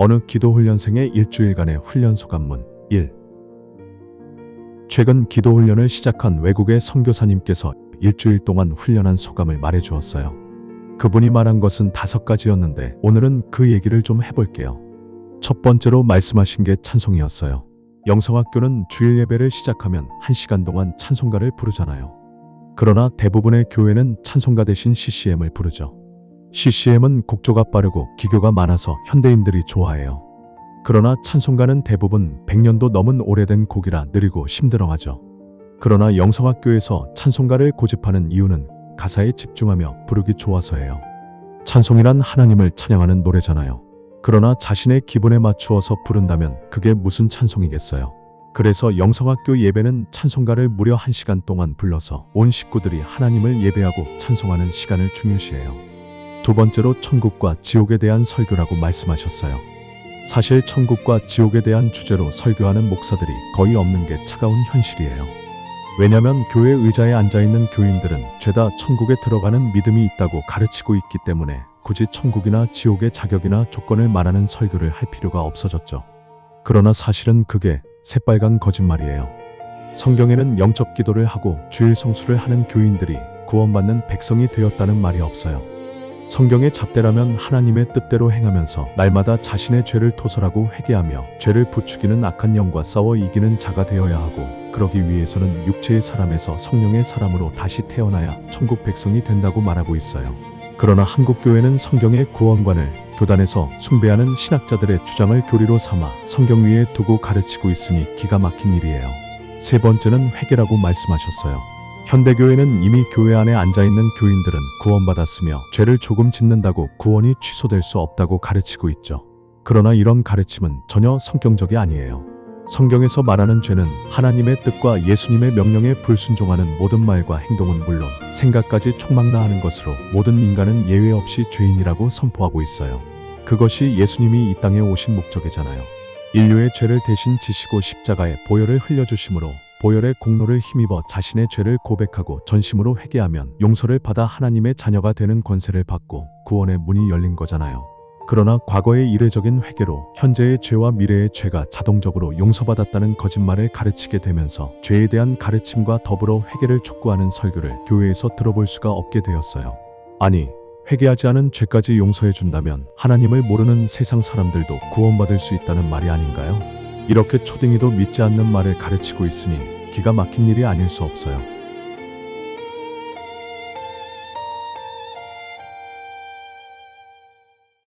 어느 기도훈련생의 일주일간의 훈련 소감문 1. 최근 기도훈련을 시작한 외국의 선교사님께서 일주일 동안 훈련한 소감을 말해주었어요. 그분이 말한 것은 5가지였는데 오늘은 그 얘기를 좀 해볼게요. 첫 번째로 말씀하신 게 찬송이었어요. 영성학교는 주일 예배를 시작하면 1시간 동안 찬송가를 부르잖아요. 그러나 대부분의 교회는 찬송가 대신 CCM을 부르죠. CCM은 곡조가 빠르고 기교가 많아서 현대인들이 좋아해요. 그러나 찬송가는 대부분 100년도 넘은 오래된 곡이라 느리고 심드렁하죠. 그러나 영성학교에서 찬송가를 고집하는 이유는 가사에 집중하며 부르기 좋아서예요. 찬송이란 하나님을 찬양하는 노래잖아요. 그러나 자신의 기분에 맞추어서 부른다면 그게 무슨 찬송이겠어요. 그래서 영성학교 예배는 찬송가를 무려 1시간 동안 불러서 온 식구들이 하나님을 예배하고 찬송하는 시간을 중요시해요. 두 번째로 천국과 지옥에 대한 설교라고 말씀하셨어요. 사실 천국과 지옥에 대한 주제로 설교하는 목사들이 거의 없는 게 차가운 현실이에요. 왜냐면 교회 의자에 앉아있는 교인들은 죄다 천국에 들어가는 믿음이 있다고 가르치고 있기 때문에 굳이 천국이나 지옥의 자격이나 조건을 말하는 설교를 할 필요가 없어졌죠. 그러나 사실은 그게 새빨간 거짓말이에요. 성경에는 영적 기도를 하고 주일 성수를 하는 교인들이 구원받는 백성이 되었다는 말이 없어요. 성경의 잣대라면 하나님의 뜻대로 행하면서 날마다 자신의 죄를 토설하고 회개하며 죄를 부추기는 악한 영과 싸워 이기는 자가 되어야 하고, 그러기 위해서는 육체의 사람에서 성령의 사람으로 다시 태어나야 천국 백성이 된다고 말하고 있어요. 그러나 한국 교회는 성경의 구원관을 교단에서 숭배하는 신학자들의 주장을 교리로 삼아 성경 위에 두고 가르치고 있으니 기가 막힌 일이에요. 세 번째는 회개라고 말씀하셨어요. 현대교회는 이미 교회 안에 앉아있는 교인들은 구원받았으며 죄를 조금 짓는다고 구원이 취소될 수 없다고 가르치고 있죠. 그러나 이런 가르침은 전혀 성경적이 아니에요. 성경에서 말하는 죄는 하나님의 뜻과 예수님의 명령에 불순종하는 모든 말과 행동은 물론 생각까지 총망라하는 것으로 모든 인간은 예외 없이 죄인이라고 선포하고 있어요. 그것이 예수님이 이 땅에 오신 목적이잖아요. 인류의 죄를 대신 지시고 십자가에 보혈을 흘려주심으로 보혈의 공로를 힘입어 자신의 죄를 고백하고 전심으로 회개하면 용서를 받아 하나님의 자녀가 되는 권세를 받고 구원의 문이 열린 거잖아요. 그러나 과거의 이례적인 회개로 현재의 죄와 미래의 죄가 자동적으로 용서받았다는 거짓말을 가르치게 되면서 죄에 대한 가르침과 더불어 회개를 촉구하는 설교를 교회에서 들어볼 수가 없게 되었어요. 아니, 회개하지 않은 죄까지 용서해 준다면 하나님을 모르는 세상 사람들도 구원받을 수 있다는 말이 아닌가요? 이렇게 초딩이도 믿지 않는 말을 가르치고 있으니 기가 막힌 일이 아닐 수 없어요.